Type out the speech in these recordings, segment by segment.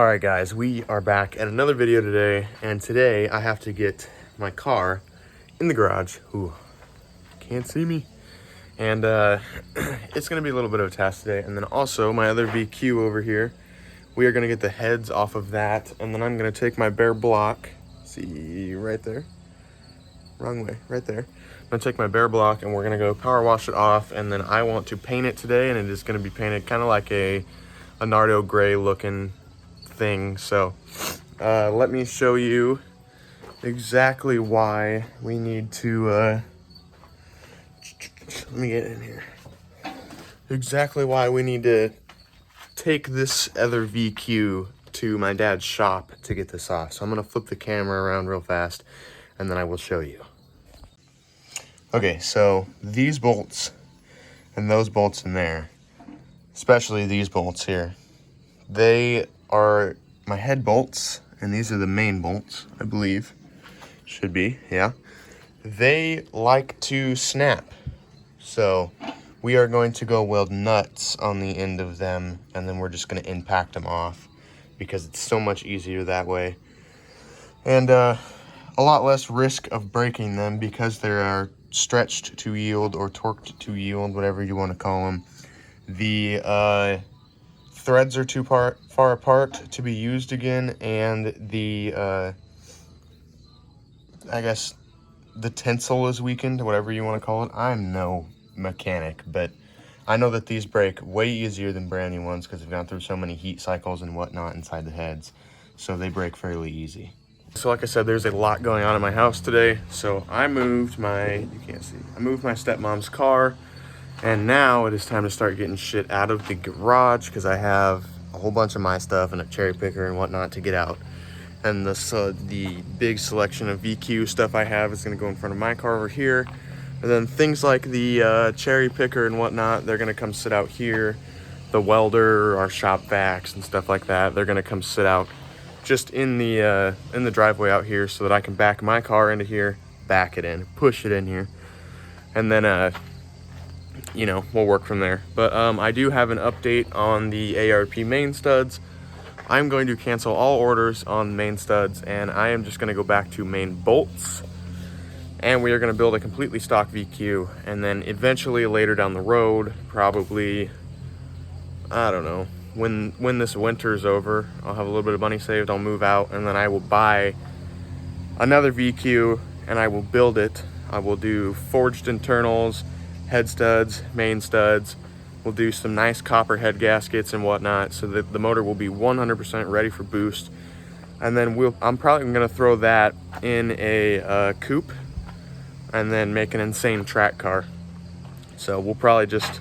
All right, guys, we are back at another video today, and today I have to get my car in the garage. Ooh, can't see me. And it's gonna be a little bit of a task today. And then also my other VQ over here, we are gonna get the heads off of that, and then I'm gonna take my bare block, see right there, wrong way, right there. I'm gonna take my bare block and we're gonna go power wash it off, and then I want to paint it today, and it is gonna be painted kind of like a Nardo gray looking thing. So let me show you exactly why we need to let me get in here, exactly why we need to take this other VQ to my dad's shop to get this off. So I'm gonna flip the camera around real fast and then I will show you. Okay, so these bolts and those bolts in there, especially these bolts here, they are my head bolts, and these are the main bolts, I believe. Should be, yeah. They like to snap. So we are going to go weld nuts on the end of them, and then we're just gonna impact them off because it's so much easier that way. And a lot less risk of breaking them because they are stretched to yield or torqued to yield, whatever you want to call them. The threads are too far apart to be used again, and the I guess the tensile is weakened, whatever you want to call it. I'm no mechanic, but I know that these break way easier than brand new ones because they've gone through so many heat cycles and whatnot inside the heads, so they break fairly easy. So like I said, there's a lot going on in my house today. So I moved my, you can't see, I moved my stepmom's car. And now it is time to start getting shit out of the garage because I have a whole bunch of my stuff and a cherry picker and whatnot to get out. And the big selection of VQ stuff I have is going to go in front of my car over here. And then things like the cherry picker and whatnot, they're going to come sit out here. The welder, our shop vacs and stuff like that, they're going to come sit out just in the driveway out here so that I can back my car into here, back it in, push it in here. And then you know, we'll work from there. But I do have an update on the ARP main studs. I'm going to cancel all orders on main studs, and I am just going to go back to main bolts, and we are going to build a completely stock VQ. And then eventually later down the road, probably, I don't know, when this winter's over, I'll have a little bit of money saved, I'll move out, and then I will buy another VQ and I will build it. I will do forged internals, head studs, main studs. We'll do some nice copper head gaskets and whatnot so that the motor will be 100% ready for boost. And then I'm probably gonna throw that in a coupe and then make an insane track car. So we'll probably just,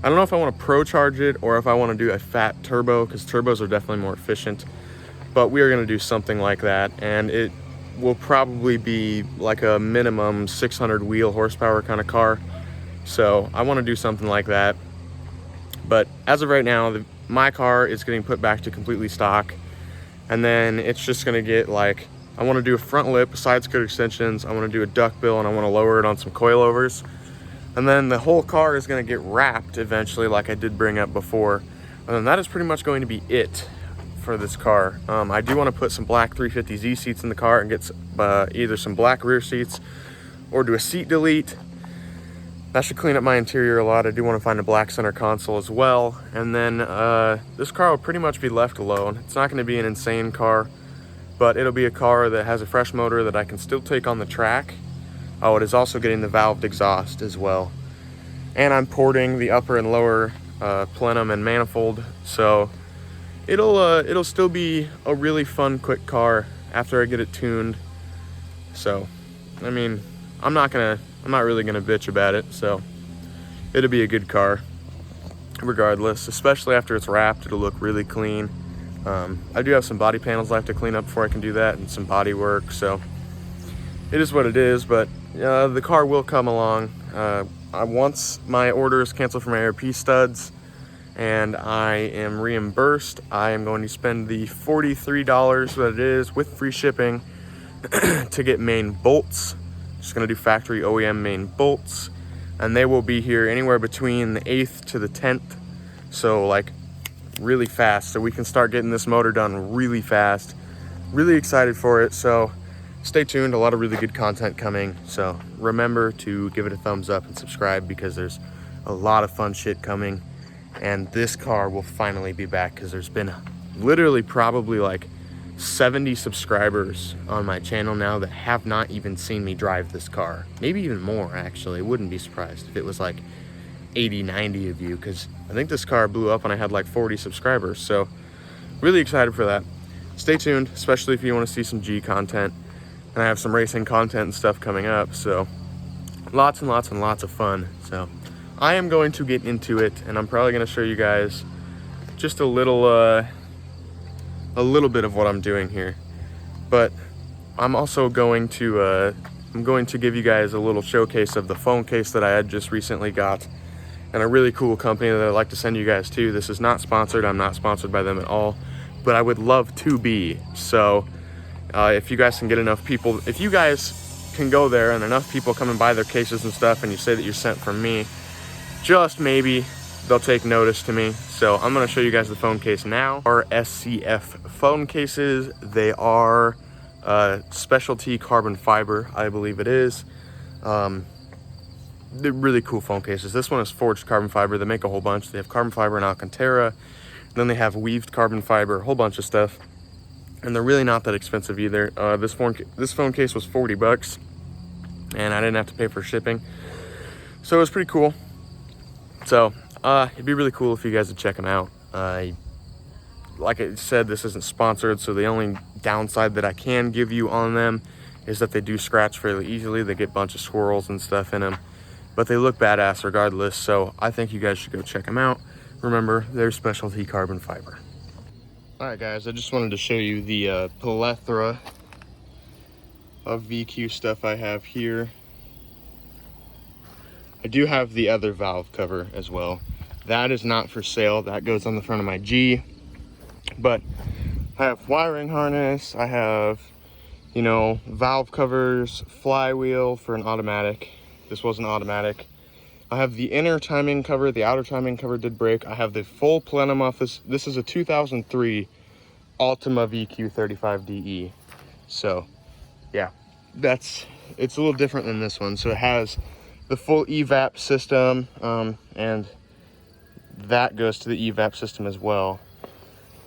I don't know if I want to pro charge it or if I want to do a fat turbo, because turbos are definitely more efficient, but we are gonna do something like that. And it will probably be like a minimum 600 wheel horsepower kind of car. So I want to do something like that. But as of right now, my car is getting put back to completely stock. And then it's just going to get like, I want to do a front lip, side skirt extensions. I want to do a duck bill, and I want to lower it on some coilovers. And then the whole car is going to get wrapped eventually, like I did bring up before. And then that is pretty much going to be it for this car. I do want to put some black 350Z seats in the car and get either some black rear seats or do a seat delete. That should clean up my interior a lot. I do want to find a black center console as well. And then this car will pretty much be left alone. It's not going to be an insane car, but it'll be a car that has a fresh motor that I can still take on the track. Oh, it is also getting the valved exhaust as well. And I'm porting the upper and lower plenum and manifold. So it'll still be a really fun, quick car after I get it tuned. So, I mean, I'm not really gonna bitch about it, so it'll be a good car regardless, especially after it's wrapped. It'll look really clean. I do have some body panels I have to clean up before I can do that, and some body work, so it is what it is. But the car will come along. Once my order is canceled for my ARP studs and I am reimbursed, I am going to spend the $43 that it is with free shipping to get main bolts. Just gonna do factory OEM main bolts, and they will be here anywhere between the 8th to the 10th. So like really fast so we can start getting this motor done really fast. Really excited for it, so stay tuned. A lot of really good content coming, so remember to give it a thumbs up and subscribe because there's a lot of fun shit coming, and this car will finally be back because there's been literally probably like 70 subscribers on my channel now that have not even seen me drive this car. Maybe even more, actually. Wouldn't be surprised if it was like 80, 90 of you, because I think this car blew up and I had like 40 subscribers. So really excited for that. Stay tuned, especially if you want to see some G content. And I have some racing content and stuff coming up. So lots and lots and lots of fun. So I am going to get into it, and I'm probably going to show you guys just a little bit of what I'm doing here. But I'm also going to give you guys a little showcase of the phone case that I had just recently got, and a really cool company that I'd like to send you guys to. This is not sponsored. I'm not sponsored by them at all, but I would love to be. So if you guys can get enough people, if you guys can go there and enough people come and buy their cases and stuff, and you say that you're sent from me, just maybe they'll take notice to me. So I'm going to show you guys the phone case now. Our SCF phone cases, they are specialty carbon fiber, I believe it is. They're really cool phone cases. This one is forged carbon fiber. They make a whole bunch. They have carbon fiber and Alcantara. Then they have weaved carbon fiber, a whole bunch of stuff. And they're really not that expensive either. This phone case was 40 bucks, and I didn't have to pay for shipping. So it was pretty cool. So it'd be really cool if you guys would check them out. Like I said, this isn't sponsored, so the only downside that I can give you on them is that they do scratch fairly easily. They get a bunch of swirls and stuff in them, but they look badass regardless. So I think you guys should go check them out. Remember, they're specialty carbon fiber. All right, guys, I just wanted to show you the plethora of VQ stuff I have here. I do have the other valve cover as well. That is not for sale. That goes on the front of my G. But I have wiring harness. I have, you know, valve covers, flywheel for an automatic. This was an automatic. I have the inner timing cover. The outer timing cover did break. I have the full plenum off this. This is a 2003 Altima VQ35 DE. So, yeah, it's a little different than this one. So it has the full evap system, and that goes to the evap system as well.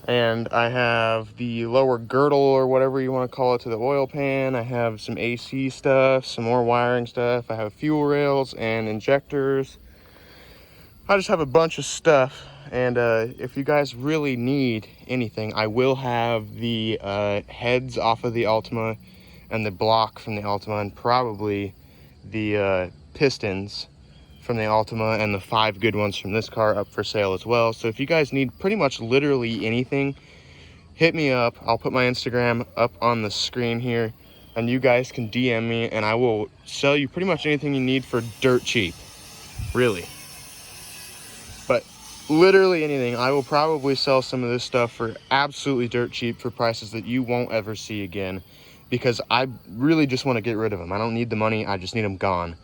And I have the lower girdle, or whatever you want to call it, to the oil pan. I have some AC stuff, some more wiring stuff. I have fuel rails and injectors. I just have a bunch of stuff. And if you guys really need anything, I will have the heads off of the Altima and the block from the Altima, and probably the pistons from the Altima and the 5 good ones from this car up for sale as well. So if you guys need pretty much literally anything, hit me up. I'll put my Instagram up on the screen here, and you guys can DM me, and I will sell you pretty much anything you need for dirt cheap, really. But literally anything. I will probably sell some of this stuff for absolutely dirt cheap for prices that you won't ever see again, because I really just want to get rid of them. I don't need the money. I just need them gone,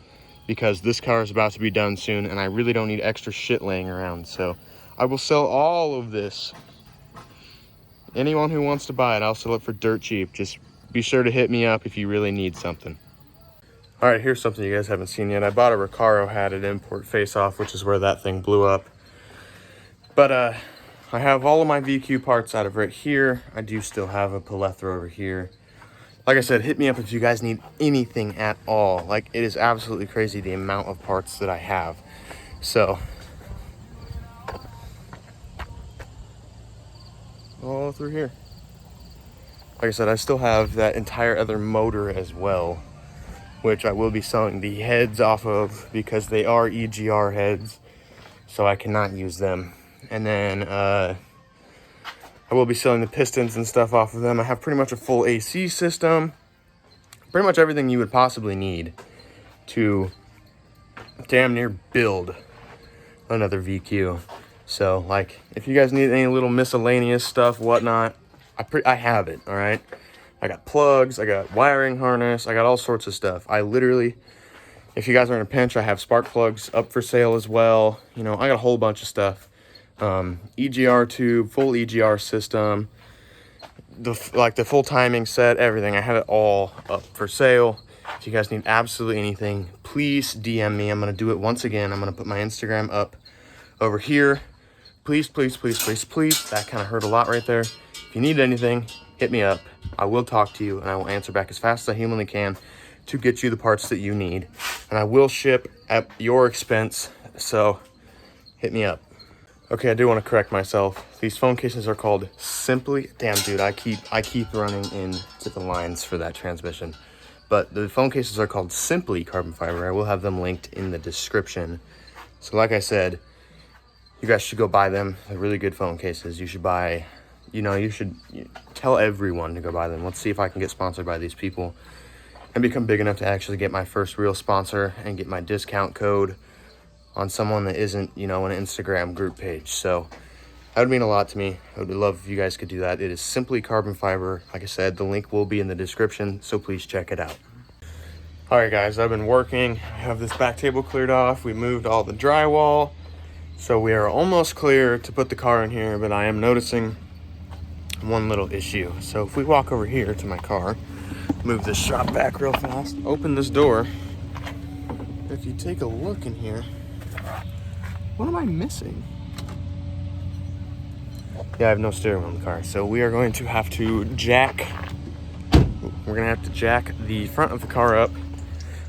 because this car is about to be done soon, and I really don't need extra shit laying around. So I will sell all of this. Anyone who wants to buy it, I'll sell it for dirt cheap. Just be sure to hit me up if you really need something. All right, here's something you guys haven't seen yet. I bought a Recaro hat at Import Face Off, which is where that thing blew up. But I have all of my VQ parts out of right here. I do still have a plethora over here. Like I said, hit me up if you guys need anything at all. Like, it is absolutely crazy the amount of parts that I have. So, all through here. Like I said, I still have that entire other motor as well, which I will be selling the heads off of because they are EGR heads, so I cannot use them. And then I will be selling the pistons and stuff off of them. I have pretty much a full AC system. Pretty much everything you would possibly need to damn near build another VQ. So, like, if you guys need any little miscellaneous stuff, whatnot, I have it, all right? I got plugs, I got wiring harness, I got all sorts of stuff. I literally, if you guys are in a pinch, I have spark plugs up for sale as well. You know, I got a whole bunch of stuff. EGR tube, full EGR system, the full timing set, everything. I have it all up for sale. If you guys need absolutely anything, please DM me. I'm going to do it once again. I'm going to put my Instagram up over here. Please, please, please, please, please. That kind of hurt a lot right there. If you need anything, hit me up. I will talk to you, and I will answer back as fast as I humanly can to get you the parts that you need. And I will ship at your expense, so hit me up. Okay, I do want to correct myself. These phone cases are called Simply. Damn, dude, I keep running into the lines for that transmission. But the phone cases are called Simply Carbon Fiber. I will have them linked in the description. So like I said, you guys should go buy them. They're really good phone cases. You should buy, you should tell everyone to go buy them. Let's see if I can get sponsored by these people and become big enough to actually get my first real sponsor and get my discount code on someone that isn't, an Instagram group page. So that would mean a lot to me. I would love if you guys could do that. It is Simply Carbon Fiber. Like I said, the link will be in the description, so please check it out. All right, guys, I've been working. I have this back table cleared off. We moved all the drywall. So we are almost clear to put the car in here, but I am noticing one little issue. So if we walk over here to my car, move this shop back real fast, open this door. If you take a look in here, what am I missing? Yeah, I have no steering wheel in the car. So we are going to have to jack the front of the car up.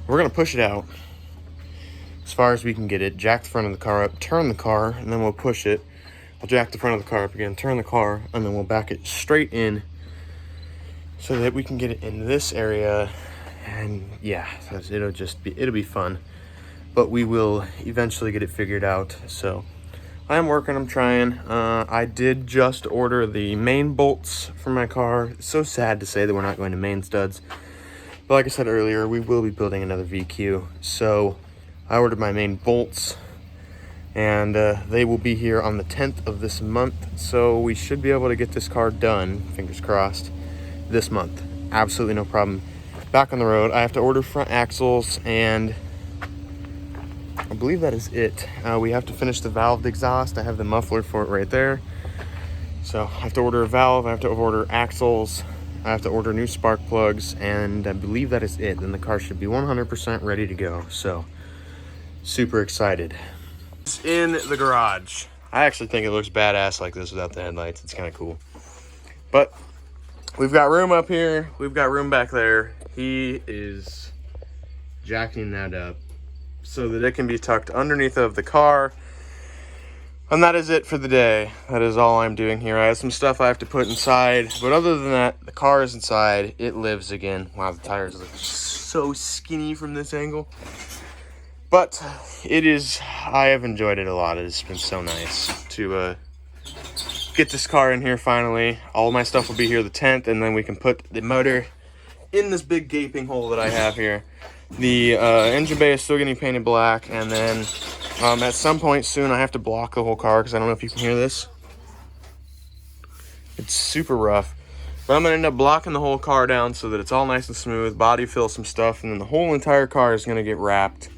We're gonna push it out as far as we can get it, jack the front of the car up, turn the car, and then we'll push it. I'll jack the front of the car up again, turn the car, and then we'll back it straight in so that we can get it in this area. And yeah, it'll be fun, but we will eventually get it figured out. So I am working, I'm trying. I did just order the main bolts for my car. It's so sad to say that we're not going to main studs, but like I said earlier, we will be building another VQ. So I ordered my main bolts, and they will be here on the 10th of this month. So we should be able to get this car done, fingers crossed, this month. Absolutely no problem. Back on the road. I have to order front axles, and I believe that is it. We have to finish the valved exhaust. I have the muffler for it right there. So I have to order a valve, I have to order axles, I have to order new spark plugs, and I believe that is it. Then the car should be 100% ready to go. So super excited. It's in the garage. I actually think it looks badass like this without the headlights. It's kind of cool. But we've got room up here. We've got room back there. He is jacking that up so that it can be tucked underneath of the car. And that is it for the day. That is all I'm doing here. I have some stuff I have to put inside, but other than that, the car is inside. It lives again. Wow, the tires look so skinny from this angle. But I have enjoyed it a lot. It has been so nice to get this car in here finally. All my stuff will be here the 10th, and then we can put the motor in this big gaping hole that I have here. The engine bay is still getting painted black, and then at some point soon I have to block the whole car because I don't know if you can hear this. It's super rough. But I'm going to end up blocking the whole car down so that it's all nice and smooth, body fill some stuff, and then the whole entire car is going to get wrapped.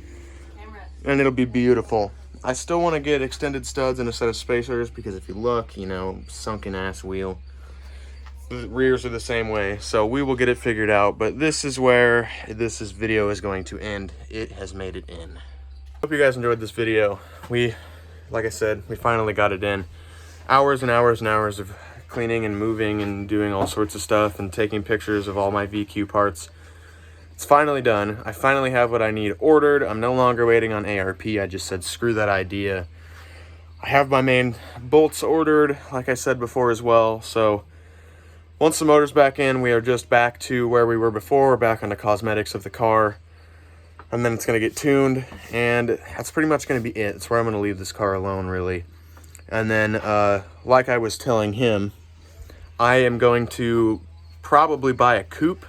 And it'll be beautiful. I still want to get extended studs and a set of spacers because if you look, sunken ass wheel. The rears are the same way, so we will get it figured out. But this is where this video is going to end. It has made it in. Hope you guys enjoyed this video. Like I said, we finally got it in. Hours and hours and hours of cleaning and moving and doing all sorts of stuff and taking pictures of all my VQ parts. It's finally done. I finally have what I need ordered. I'm no longer waiting on ARP. I just said, screw that idea. I have my main bolts ordered, like I said before as well. So once the motor's back in, we are just back to where we were before. We're back on the cosmetics of the car. And then it's going to get tuned. And that's pretty much going to be it. That's where I'm going to leave this car alone, really. And then, like I was telling him, I am going to probably buy a coupe.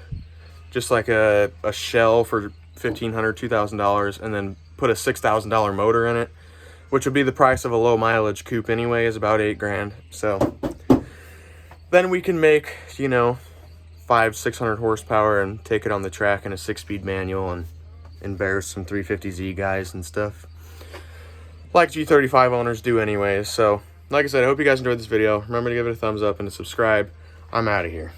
Just like a shell for $1,500, $2,000, and then put a $6,000 motor in it, which would be the price of a low mileage coupe anyway, is about $8,000. So then we can make, 500-600 horsepower and take it on the track in a 6-speed manual and embarrass some 350Z guys and stuff like G35 owners do anyways. So like I said, I hope you guys enjoyed this video. Remember to give it a thumbs up and to subscribe. I'm out of here.